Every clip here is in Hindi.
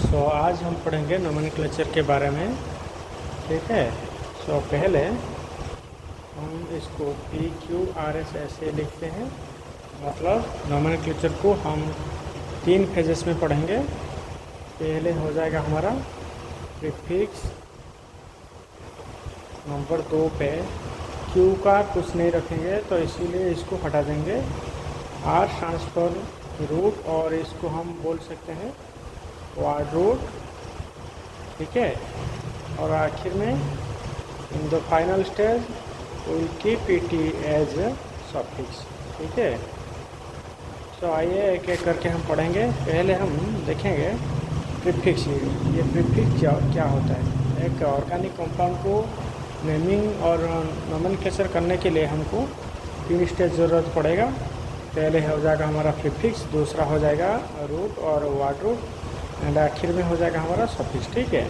आज हम पढ़ेंगे नोमेनक्लेचर के बारे में। ठीक है। पहले हम इसको पी क्यू आर एस ऐसे लिखते हैं। मतलब नोमेनक्लेचर को हम 3 फेजेस में पढ़ेंगे। पहले हो जाएगा हमारा प्रीफिक्स। नंबर 2 पे क्यू का कुछ नहीं रखेंगे तो इसीलिए इसको हटा देंगे। आर ट्रांसफर रूट और इसको हम बोल सकते हैं वार्ड रूट। ठीक है। और आखिर में in the final stage will keep it as suffix. ठीक है। आइए एक एक करके हम पढ़ेंगे। पहले हम देखेंगे प्रीफिक्स। ये प्रीफिक्स क्या होता है। एक ऑर्गेनिक कंपाउंड को नेमिंग और नोमेनक्लेचर करने के लिए हमको 3 स्टेज ज़रूरत पड़ेगा। पहले हो जाएगा हमारा प्रीफिक्स, दूसरा हो जाएगा रूट और वार्ड रूट, एंड आखिर में हो जाएगा हमारा सफिक्स। ठीक है।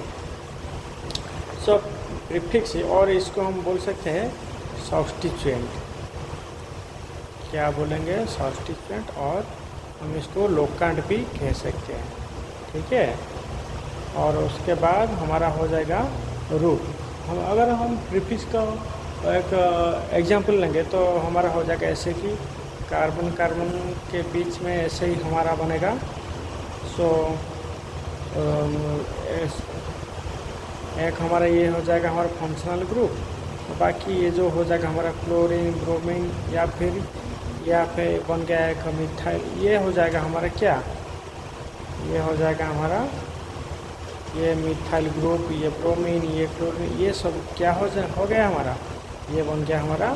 प्रीफिक्स और इसको हम बोल सकते हैं सब्स्टिट्यूएंट। क्या बोलेंगे? सब्स्टिट्यूएंट। और हम इसको लोकेंट भी कह सकते हैं। ठीक है। और उसके बाद हमारा हो जाएगा रूट। अगर हम प्रीफिक्स का एक एग्जांपल लेंगे तो हमारा हो जाएगा ऐसे कि कार्बन कार्बन के बीच में ऐसे ही हमारा बनेगा। एक हमारा ये हो जाएगा हमारा फंक्शनल ग्रुप। बाकी ये जो हो जाएगा हमारा क्लोरीन, ब्रोमीन या फिर बन गया एक मिथाइल। ये हो जाएगा हमारा क्या? ये हो जाएगा हमारा ये मिथाइल ग्रुप, ये ब्रोमीन, ये क्लोरीन, ये सब क्या हो गया हमारा? ये बन गया हमारा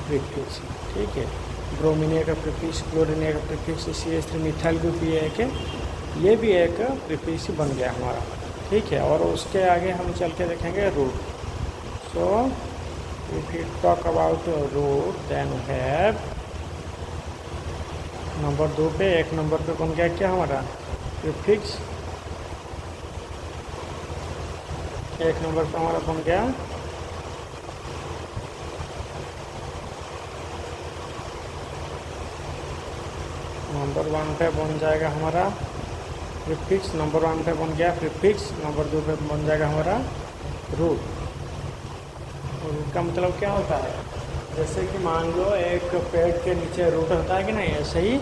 प्रीफिक्स। ठीक है। ब्रोमीन एक प्रीफिक्स, क्लोरीन एक प्रीफिक्स, CH3 मिथाइल ग्रुप ये भी एक प्रीफिक्स बन गया हमारा। ठीक है। और उसके आगे हम चल के देखेंगे root. If you talk about root then have number 2 पे, 1 नंबर पे बन गया क्या हमारा? प्रीफिक्स। 1 नंबर पे हमारा बन गया नंबर 1 पे बन जाएगा हमारा प्रीफिक्स। नंबर 1 पे बन गया प्रीफिक्स। नंबर 2 पे बन जाएगा हमारा रूट। रूट का मतलब क्या होता है? जैसे कि मान लो एक पेड़ के नीचे रूट होता है कि नहीं, ऐसे ही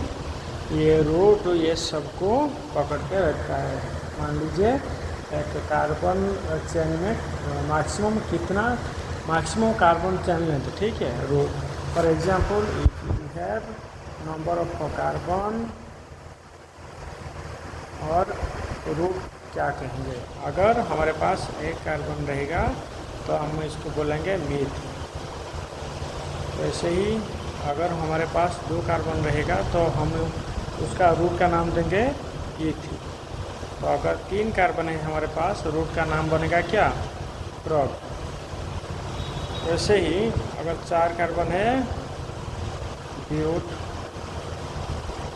ये रूट ये सबको पकड़ के रखता है। मान लीजिए एक कार्बन चेन में मैक्सिमम कार्बन चेन लेंथ। ठीक है। Root for example if you have number of carbon और रूट क्या कहेंगे? अगर हमारे पास एक कार्बन रहेगा तो हम इसको बोलेंगे मीथ। वैसे ही अगर हमारे पास 2 कार्बन रहेगा तो हम उसका रूट का नाम देंगे ईथ। तो अगर 3 कार्बन है हमारे पास, रूट का नाम बनेगा क्या? प्रोप। वैसे ही अगर 4 कार्बन है ब्यूट।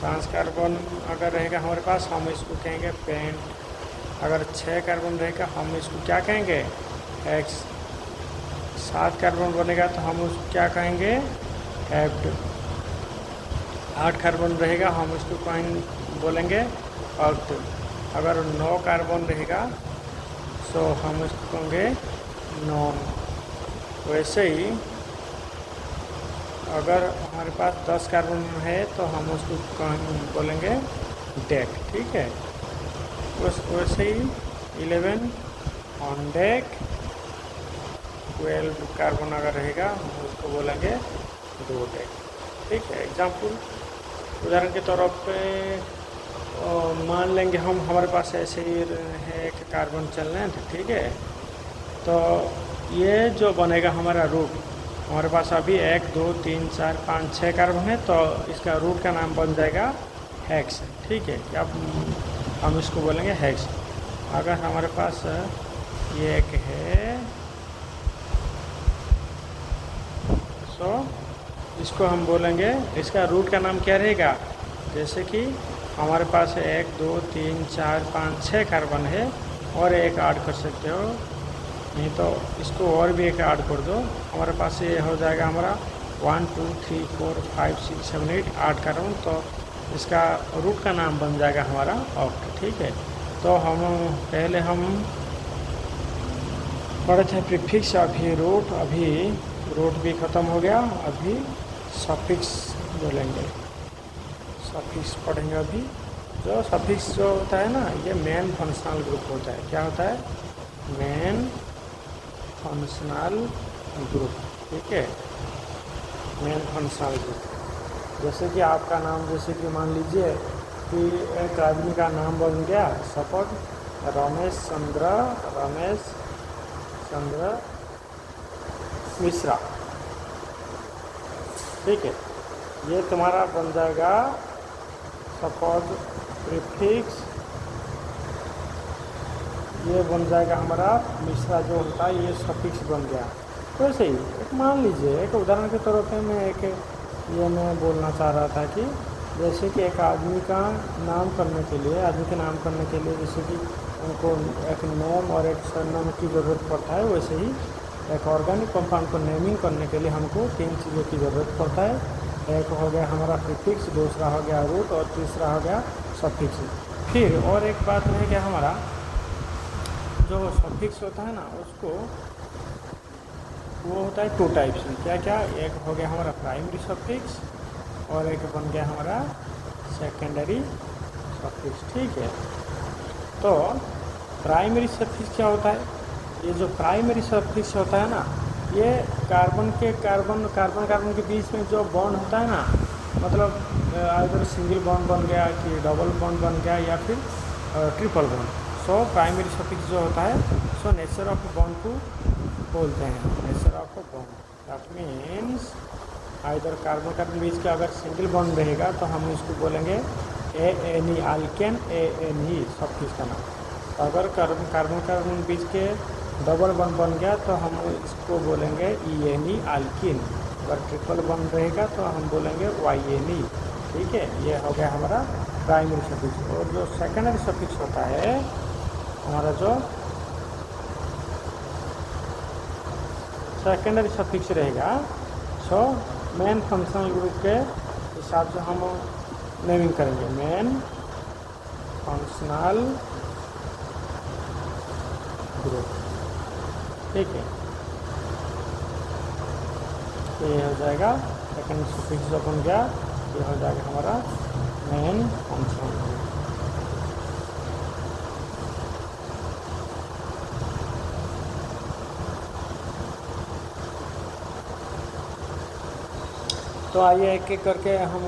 5 कार्बन अगर रहेगा हमारे पास, हम इसको कहेंगे पेंट। अगर 6 कार्बन रहेगा हम इसको क्या कहेंगे? हेक्स। 7 कार्बन बनेगा तो हम उसको क्या कहेंगे? हेप्ट। 8 कार्बन रहेगा हम इसको बोलेंगे ऑक्ट। अगर 9 कार्बन रहेगा तो हम इसको कहेंगे नॉन। वैसे ही अगर हमारे पास 10 कार्बन है तो हम उसको बोलेंगे डेक। ठीक है। वैसे ही 11 ऑन डेक। 12 कार्बन अगर रहेगा हम उसको बोलेंगे दो डेक। ठीक है। एग्जाम्पल उदाहरण के तौर पे मान लेंगे हमारे पास ऐसे ही है एक कार्बन चल रहे हैं। ठीक है। तो ये जो बनेगा हमारा रूट, हमारे पास अभी 1 2 3 4 5 6 कार्बन है तो इसका रूट का नाम बन जाएगा हेक्स। ठीक है। अब हम इसको बोलेंगे हेक्स। अगर हमारे पास ये एक है इसको हम बोलेंगे, इसका रूट का नाम क्या रहेगा? जैसे कि हमारे पास 1 2 3 4 5 6 कार्बन है और एक ऐड कर सकते हो, नहीं तो इसको और भी एक ऐड कर दो। हमारे पास ये हो जाएगा हमारा 1 2 3 4 5 6 7 8 कार्बन। तो इसका रूट का नाम बन जाएगा हमारा ऑक्ट। ठीक है। तो हम पहले हम पढ़े थे प्रीफिक्स, अभी रूट भी ख़त्म हो गया, अभी सफिक्स बोलेंगे। सफिक्स पढ़ेंगे अभी। जो सफिक्स जो होता है ना, ये मेन फंक्शनल ग्रुप होता है। क्या होता है? Main functional group. ठीक है, मेन फंक्शनल ग्रुप। जैसे कि आपका नाम, जैसे कि मान लीजिए कि एक आदमी का नाम बन गया, सपोज रमेश चंद्र मिश्रा। ठीक है, ये तुम्हारा बन जाएगा सपोज प्रीफिक्स, ये बन जाएगा हमारा मिश्रा जो होता है, ये सफिक्स बन गया। तो ऐसे ही एक मान लीजिए, एक उदाहरण के तौर पे मैं मैं बोलना चाह रहा था कि जैसे कि एक आदमी का नाम करने के लिए, जैसे कि उनको एक नेम और एक सरनेम की ज़रूरत पड़ता है, वैसे ही एक ऑर्गेनिक कंपाउंड को नेमिंग करने के लिए हमको 3 चीज़ों की ज़रूरत पड़ता है। एक हो गया हमारा प्रीफिक्स, दूसरा हो गया रूट और तीसरा हो गया सफिक्स। फिर और एक बात है कि हमारा जो सफिक्स होता है ना, उसको वो होता है 2 टाइप्स में। क्या क्या? एक हो गया हमारा प्राइमरी सफिक्स और एक बन गया हमारा सेकेंडरी सफिक्स। ठीक है, तो प्राइमरी सफिक्स क्या होता है? ये जो प्राइमरी सफिक्स होता है ना, ये कार्बन के बीच में जो बॉन्ड होता है ना, मतलब अगर सिंगल बॉन्ड बन गया कि डबल बॉन्ड बन गया या फिर triple bond. So primary suffix जो होता है, सो नेचर ऑफ बॉन्ड को बोलते हैं, nature of bond. That means इधर कार्बन बीच का अगर सिंगल बॉन्ड रहेगा तो हम इसको बोलेंगे ANE, अल्केन, ANE सफिक्स का नाम। अगर कार्बन बीच के डबल बॉन्ड बन गया तो हम इसको बोलेंगे ENE, अल्किन। अगर ट्रिपल बॉन्ड रहेगा तो हम बोलेंगे YNE। ठीक है, ये हो गया हमारा प्राइमरी सफिक्स। और जो सेकेंडरी सफिक्स होता है हमारा, जो सेकेंडरी सफिक्स रहेगा, सो मेन फंक्शनल ग्रुप के हिसाब से हम नेमिंग करेंगे। Main functional group. ठीक है, तो ये हो जाएगा सेकेंड सफिक्स जो बन गया, ये हो जाएगा हमारा मेन फंक्शनल ग्रुप। तो आइए एक एक करके हम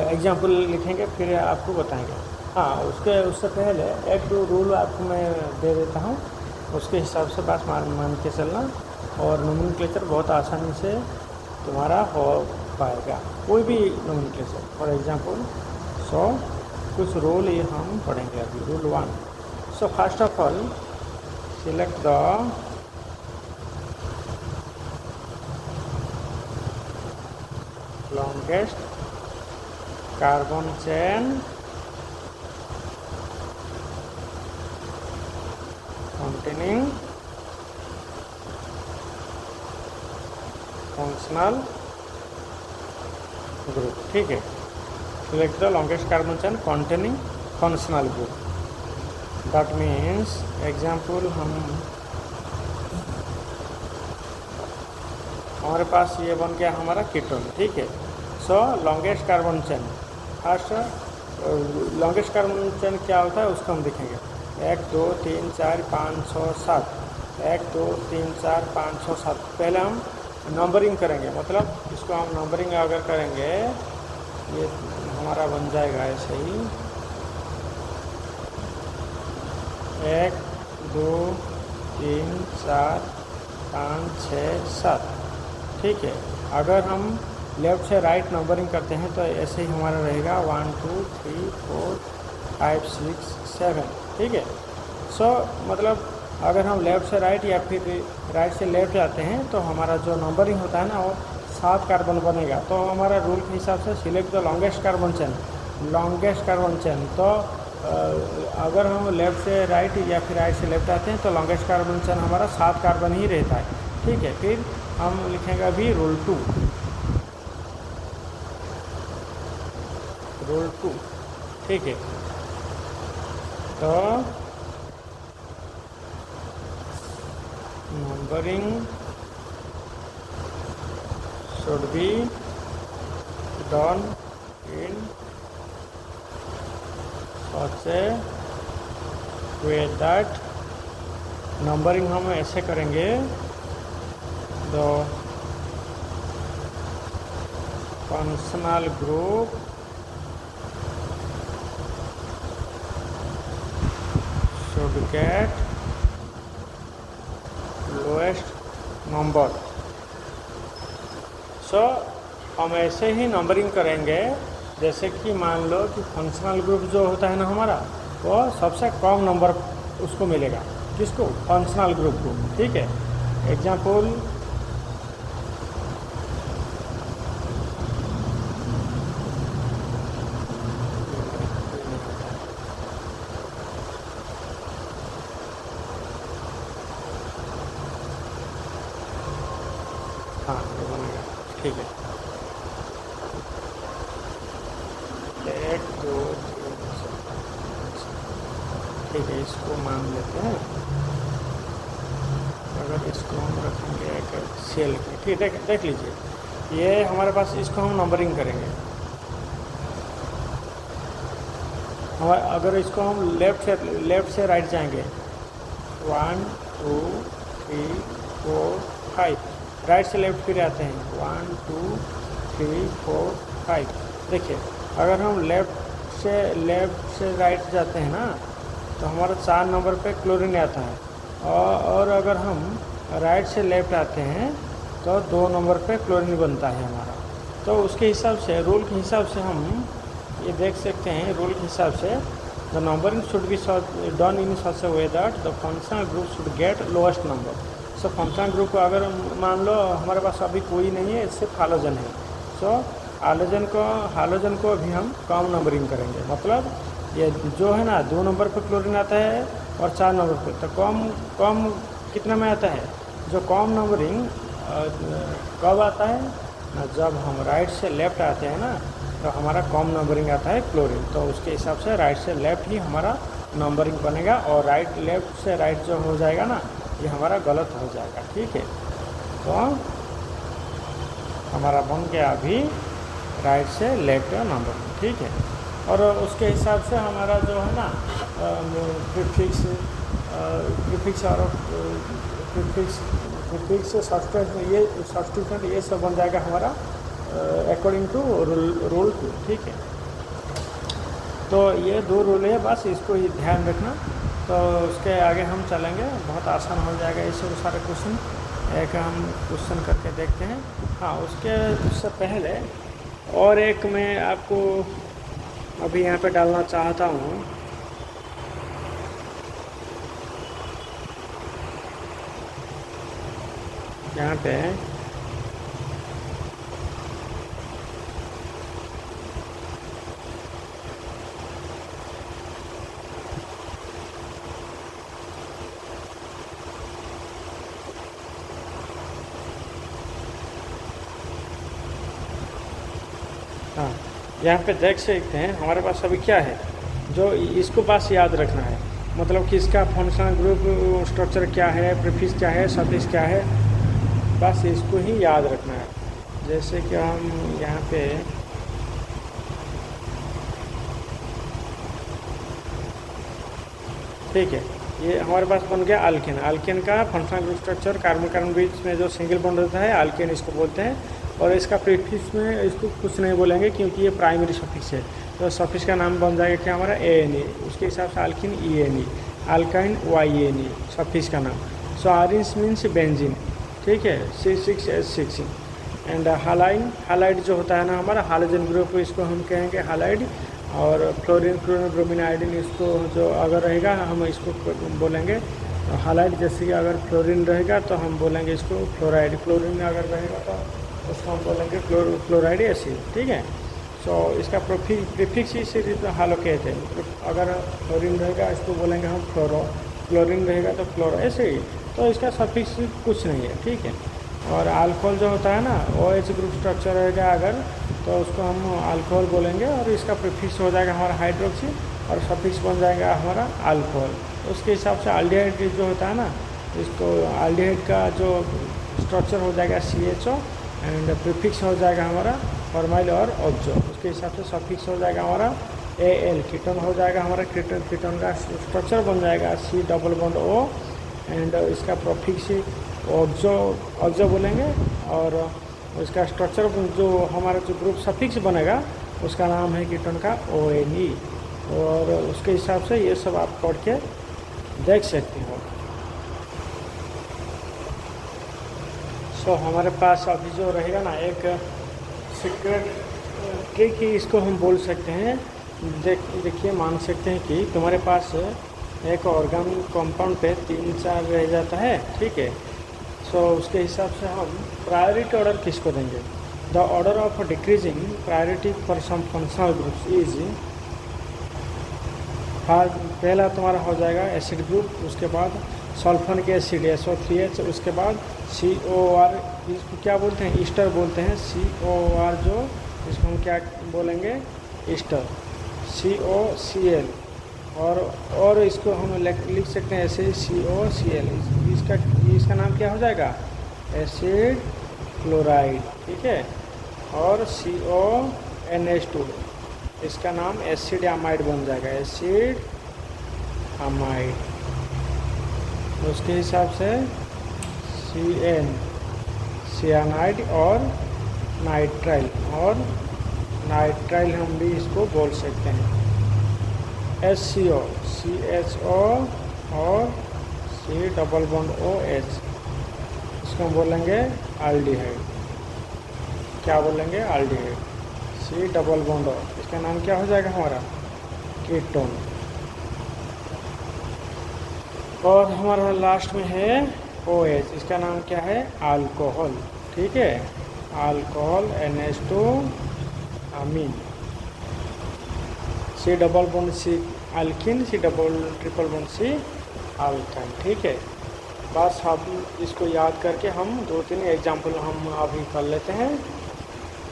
एग्जाम्पल लिखेंगे, फिर आपको बताएंगे। हाँ, उससे पहले एक दो रूल आपको मैं दे देता हूँ, उसके हिसाब से बात मान के चलना, और नोमेनक्लेचर बहुत आसानी से तुम्हारा हो पाएगा, कोई भी नोमेनक्लेचर। फॉर एग्जांपल, सो कुछ रूल ये हम पढ़ेंगे अभी। Rule 1। So first of all select the longest carbon chain containing functional group। ठीक है, select the longest carbon chain containing functional group। that means example, हमारे पास ये बन गया हमारा कीटोन। ठीक है, so longest carbon chain, first longest carbon chain क्या होता है उसको हम देखेंगे। 1 2 3 4 5 6 7, 1 2 3 4 5 6 7। पहले हम नंबरिंग करेंगे, मतलब इसको हम नंबरिंग अगर करेंगे, ये हमारा बन जाएगा ऐसे ही 1 2 3 4 5 6 7। ठीक है, अगर हम लेफ़्ट से राइट नंबरिंग करते हैं तो ऐसे ही हमारा रहेगा 1 2 3 4 5 6 7। ठीक है, सो मतलब अगर हम लेफ़्ट से राइट या फिर राइट से लेफ़्ट जाते हैं तो हमारा जो नंबरिंग होता है ना, वो 7 कार्बन बनेगा। तो हमारा रूल के हिसाब से select the longest carbon chain. तो अगर हम लेफ़्ट से राइट या फिर राइट से लेफ़्ट आते हैं तो लॉन्गेस्ट कार्बन चेन हमारा 7 कार्बन ही रहता है। ठीक है, फिर हम लिखेंगे अभी रूल 2। ठीक है, तो numbering should be done in such a way that numbering हम ऐसे करेंगे the functional group should get lowest number। सो हम ऐसे ही नंबरिंग करेंगे जैसे कि मान लो कि फंक्शनल ग्रुप जो होता है ना हमारा, वो सबसे कम नंबर उसको मिलेगा। किसको? फंक्शनल ग्रुप को। ठीक है, एग्जाम्पल हाँ ये बनेगा। ठीक है, 1 2 3। ठीक है, इसको मान लेते हैं। अगर इसको हम रखेंगे एक सेल में, ठीक है, देख लीजिए ये हमारे पास, इसको हम नंबरिंग करेंगे। हमारे अगर इसको हम लेफ़्ट से राइट जाएंगे, 1 2 3 4 5, राइट से लेफ़्ट फिर आते हैं 1 2 3 4 5। देखिए अगर हम लेफ़्ट से राइट जाते हैं ना, तो हमारा 4 नंबर पे क्लोरीन आता है, और अगर हम राइट से लेफ़्ट आते हैं तो 2 नंबर पे क्लोरीन बनता है हमारा। तो उसके हिसाब से, रूल के हिसाब से हम ये देख सकते हैं। रूल के हिसाब से the numbering should be done in such a way that the functional group should get lowest number. So functional group को अगर मान लो हमारे पास अभी कोई नहीं है, सिर्फ हालोजन है, सो हालोजन को अभी हम कम नंबरिंग करेंगे। मतलब ये जो है ना 2 नंबर पर क्लोरीन आता है और 4 नंबर पे, तो कम कितना में आता है? जो कम नंबरिंग कब आता है ना, जब हम राइट से लेफ़्ट आते हैं ना, तो हमारा कम नंबरिंग आता है क्लोरीन। तो उसके हिसाब से राइट से लेफ़्ट ही हमारा नंबरिंग बनेगा, और लेफ़्ट से राइट जो हो जाएगा ना, ये हमारा गलत हो जाएगा। ठीक है, तो हमारा बन गया अभी राइट से लेफ़्ट का नंबरिंग। ठीक है, और उसके हिसाब से हमारा जो है ना प्रीफिक्स सब्स्टिट्यूशन ये सब बन जाएगा हमारा अकॉर्डिंग टू रूल 2। ठीक है, तो ये 2 रूल है, बस इसको ही ध्यान रखना। तो उसके आगे हम चलेंगे, बहुत आसान हो जाएगा ये सब सारे क्वेश्चन। एक हम क्वेश्चन करके देखते हैं। हाँ, उससे पहले और एक मैं आपको अभी यहाँ पे डालना चाहता हूँ। यहाँ पे हाँ, यहाँ पे देख सकते हैं हमारे पास अभी क्या है, जो इसको बस याद रखना है। मतलब कि इसका फंक्शनल ग्रुप स्ट्रक्चर क्या है, प्रीफिक्स क्या है, सफिक्स क्या है, बस इसको ही याद रखना है। जैसे कि हम यहाँ पे ठीक है, ये हमारे पास बन गया अल्केन। अल्केन का फंक्शनल ग्रुप स्ट्रक्चर, कार्बन बीच में जो सिंगल बॉन्ड होता है अल्केन इसको बोलते हैं। और इसका प्रीफिक्स में इसको कुछ नहीं बोलेंगे क्योंकि ये प्राइमरी सफिक्स है। तो सफिक्स का नाम बन जाएगा क्या हमारा? ANE। उसके हिसाब से alkene ENE, alkyne YNE suffix का नाम। सो आरिन्स मीन्स बेंजीन। ठीक है, C6H6। एंड हालाइड जो होता है ना हमारा हालोजन ग्रुप, इसको हम कहेंगे हालाइड। और फ्लोरीन ब्रोमीन आयोडीन, इसको जो अगर रहेगा हम इसको बोलेंगे हालाइड। जैसे कि अगर फ्लोरीन रहेगा तो हम बोलेंगे इसको फ्लोराइड। क्लोरीन अगर रहेगा तो उसको हम बोलेंगे फ्लोराइड एसिड। ठीक है, सो इसका प्रीफिक्स इसी हालोकेट है। अगर फ्लोरीन रहेगा इसको बोलेंगे हम फ्लोरो, क्लोरीन रहेगा तो फ्लोरो, ऐसे ही। तो इसका सफिक्स कुछ नहीं है। ठीक है, और अल्कोहल जो होता है ना OH ग्रुप स्ट्रक्चर रहेगा अगर, तो उसको हम अल्कोहल बोलेंगे और इसका प्रीफिक्स हो जाएगा हमारा हाइड्रोक्सी। और सफिक्स बन जाएगा हमारा अल्कोहल। उसके हिसाब से एल्डिहाइड जो होता है ना, इसको एल्डिहाइड का जो स्ट्रक्चर हो जाएगा CHO एंड प्रीफिक्स हो जाएगा हमारा फॉर्माइल और ऑक्सो। उसके हिसाब से सफिक्स हो जाएगा हमारा AL, कीटोन हो जाएगा हमारा कीटोन का स्ट्रक्चर बन जाएगा C double bond O and इसका प्रोफिक्स ऑक्सो बोलेंगे, और उसका स्ट्रक्चर जो हमारा जो ग्रुप सफिक्स बनेगा उसका नाम है कीटोन का ONE। और उसके हिसाब से ये सब आप पढ़ के देख सकते हो। हमारे पास अभी जो रहेगा ना एक सीक्रेट ट्रिक ही इसको हम बोल सकते हैं। देखिए मान सकते हैं कि तुम्हारे पास एक ऑर्गेनिक कंपाउंड पे 3-4 रह जाता है, ठीक है। उसके हिसाब से हम प्रायोरिटी ऑर्डर किसको देंगे? The order of decreasing priority for some functional groups is, पहला तुम्हारा हो जाएगा एसिड ग्रुप, उसके बाद सल्फोनिक एसिड SO3H, उसके बाद COR, इसको क्या बोलते हैं? ईस्टर बोलते हैं। COR जो इसको हम क्या बोलेंगे? ईस्टर। COCl, और इसको हम लिख सकते हैं ऐसे COCl। इसका नाम क्या हो जाएगा? एसिड क्लोराइड, ठीक है। और CONH2, इसका नाम एसिड अमाइड बन जाएगा, एसिड अमाइड। उसके हिसाब से CN, सियानाइड और नाइट्राइल, हम भी इसको बोल सकते हैं। SCO, CHO और C डबल बॉन्ड OH, इसको हम बोलेंगे एल्डिहाइड। क्या बोलेंगे? Aldehyde. C double bond O, इसका नाम क्या हो जाएगा हमारा? कीटोन। और हमारा लास्ट में है OH, इसका नाम क्या है? अल्कोहल, ठीक है। अल्कोहल NH2 अमीन। C double bond C alkene, C triple bond C alkyne, ठीक है। बस हम इसको याद करके हम 2-3 एग्जाम्पल हम अभी कर लेते हैं,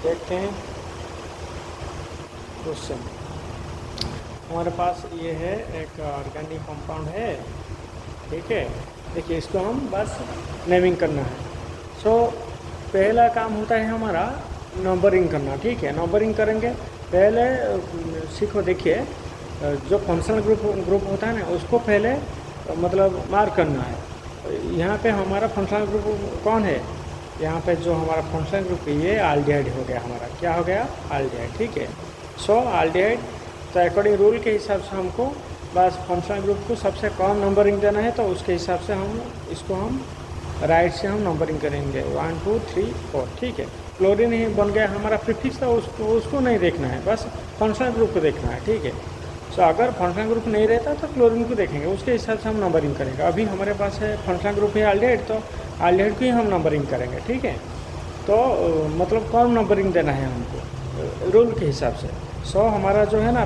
देखते हैं। क्वेश्चन हमारे पास ये है, एक ऑर्गेनिक कंपाउंड है, ठीक है। देखिए इसको हम बस नेमिंग करना है। पहला काम होता है हमारा नंबरिंग करना, ठीक है। नंबरिंग करेंगे पहले, सीखो। देखिए जो फंक्शनल ग्रुप होता है ना, उसको पहले मतलब मार्क करना है। यहाँ पे हमारा फंक्शनल ग्रुप कौन है? यहाँ पे जो हमारा फंक्शनल ग्रुप है ये एल्डिहाइड हो गया हमारा। क्या हो गया? एल्डिहाइड, ठीक है। एल्डिहाइड, तो अकॉर्डिंग रूल के हिसाब से हमको बस फंक्शनल ग्रुप को सबसे कम नंबरिंग देना है, तो उसके हिसाब से हम इसको राइट से हम नंबरिंग करेंगे 1 2 3 4, ठीक है। क्लोरीन ही बन गया हमारा प्रीफिक्स, तो उसको नहीं देखना है, बस फंक्शनल ग्रुप को देखना है, ठीक है। अगर फंक्शनल ग्रुप नहीं रहता तो क्लोरीन को देखेंगे, उसके हिसाब से हम नंबरिंग करेंगे। अभी हमारे पास है फंक्शनल ग्रुप है एल्डिहाइड, तो एल्डिहाइड को ही हम नंबरिंग करेंगे, ठीक है। तो मतलब कम नंबरिंग देना है हमको रूल के हिसाब से। हमारा जो है ना,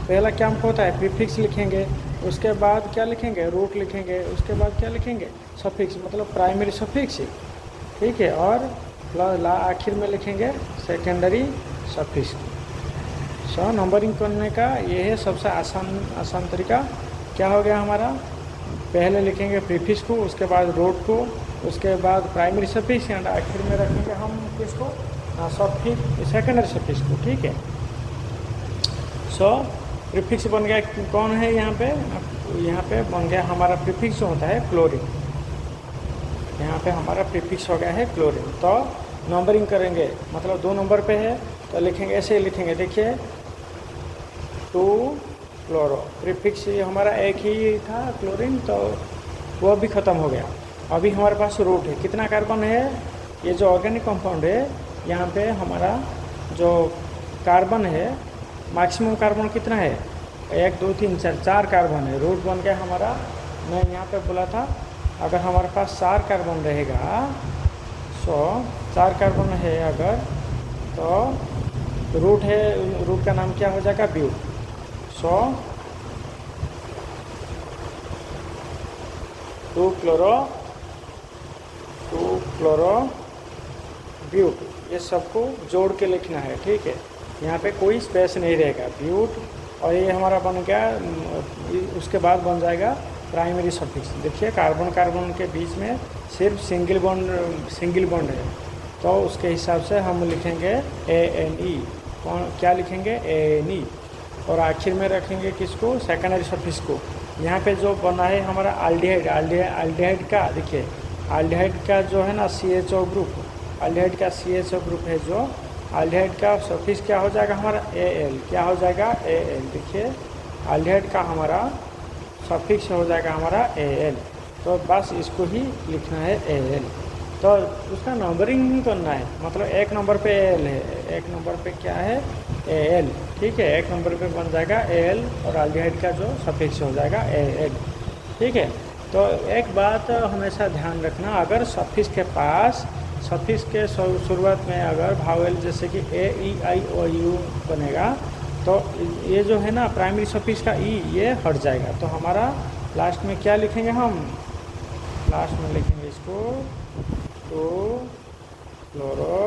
पहला क्या हमको होता है? प्रीफिक्स लिखेंगे, उसके बाद क्या लिखेंगे? रूट लिखेंगे, उसके बाद क्या लिखेंगे? सफिक्स, मतलब प्राइमरी सफिक्स, ठीक है। और आखिर में लिखेंगे सेकेंडरी सफिक्स। नंबरिंग करने का ये है सबसे आसान तरीका। क्या हो गया हमारा? पहले लिखेंगे प्रीफिक्स को, उसके बाद रूट को, उसके बाद प्राइमरी सफिक्स, एंड आखिर में रखेंगे हम किसको? सफिक्स, सेकेंडरी सफिक्स को, ठीक है। प्रीफिक्स बन गया कौन है यहाँ पे बन गया हमारा प्रीफिक्स जो होता है क्लोरीन। यहाँ पे हमारा प्रीफिक्स हो गया है क्लोरीन। तो नंबरिंग करेंगे, मतलब 2 नंबर पे है तो लिखेंगे, ऐसे ही लिखेंगे। देखिए 2 क्लोरो, प्रीफिक्स हमारा एक ही था क्लोरीन, तो वो भी ख़त्म हो गया। अभी हमारे पास रूट है, कितना कार्बन है? ये जो ऑर्गेनिक कंपाउंड है, यहाँ पे हमारा जो कार्बन है, मैक्सिमम कार्बन कितना है? 1 2 3 4 कार्बन है। रूट बन गया हमारा, मैं यहाँ पे बोला था अगर हमारे पास 4 कार्बन रहेगा, 4 कार्बन है अगर, तो रूट है, रूट का नाम क्या हो जाएगा? ब्यूट। 2 क्लोरो ब्यूट, ये सबको जोड़ के लिखना है, ठीक है। यहाँ पे कोई स्पेस नहीं रहेगा। ब्यूट और ये हमारा बन गया, उसके बाद बन जाएगा प्राइमरी सफिक्स। देखिए कार्बन कार्बन के बीच में सिर्फ सिंगल बॉन्ड है, तो उसके हिसाब से हम लिखेंगे ANE। कौन क्या लिखेंगे? ANE। और आखिर में रखेंगे किसको? सेकेंडरी सफिक्स को। यहाँ पे जो बना है हमारा एल्डिहाइड का, देखिए एल्डिहाइड का जो है ना CHO ग्रुप, एल्डिहाइड का CHO ग्रुप है जो, एल्डिहाइड का सफिक्स क्या हो जाएगा हमारा? AL। क्या हो जाएगा? AL। देखिए एल्डिहाइड का हमारा सफिक्स हो जाएगा हमारा AL, तो बस इसको ही लिखना है AL। तो उसका नंबरिंग नहीं करना है, मतलब एक नंबर पे AL है, एक नंबर पे क्या है? AL। ठीक है, एक नंबर पे बन जाएगा AL और एल्डिहाइड का जो सफिक्स हो जाएगा AL। ठीक है, तो एक बात हमेशा ध्यान रखना, अगर सफिक्स के पास, सफिक्स के शुरुआत में अगर भावेल जैसे कि AEIOU बनेगा, तो ये जो है ना प्राइमरी सफिक्स का E ये हट जाएगा, तो हमारा लास्ट में क्या लिखेंगे? हम लास्ट में लिखेंगे इसको 2 क्लोरो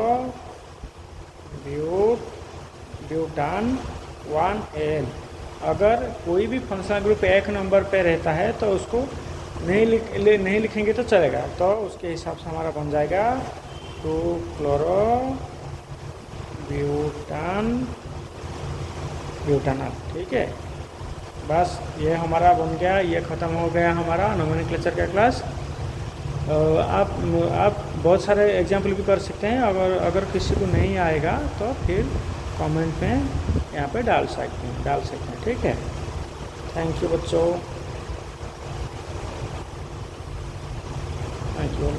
ब्यूटान 1L। अगर कोई भी फंक्शनल ग्रुप एक नंबर पे रहता है तो उसको नहीं लिखेंगे तो चलेगा, तो उसके हिसाब से हमारा बन जाएगा 2 क्लोरो ब्यूटानॉल। ठीक है, बस ये हमारा बन गया, ये ख़त्म हो गया हमारा नोमेनक्लेचर का क्लास। आप बहुत सारे एग्जाम्पल भी कर सकते हैं, अगर किसी को नहीं आएगा तो फिर कमेंट में यहाँ पे डाल सकते हैं। ठीक है, थैंक यू बच्चों, थैंक यू।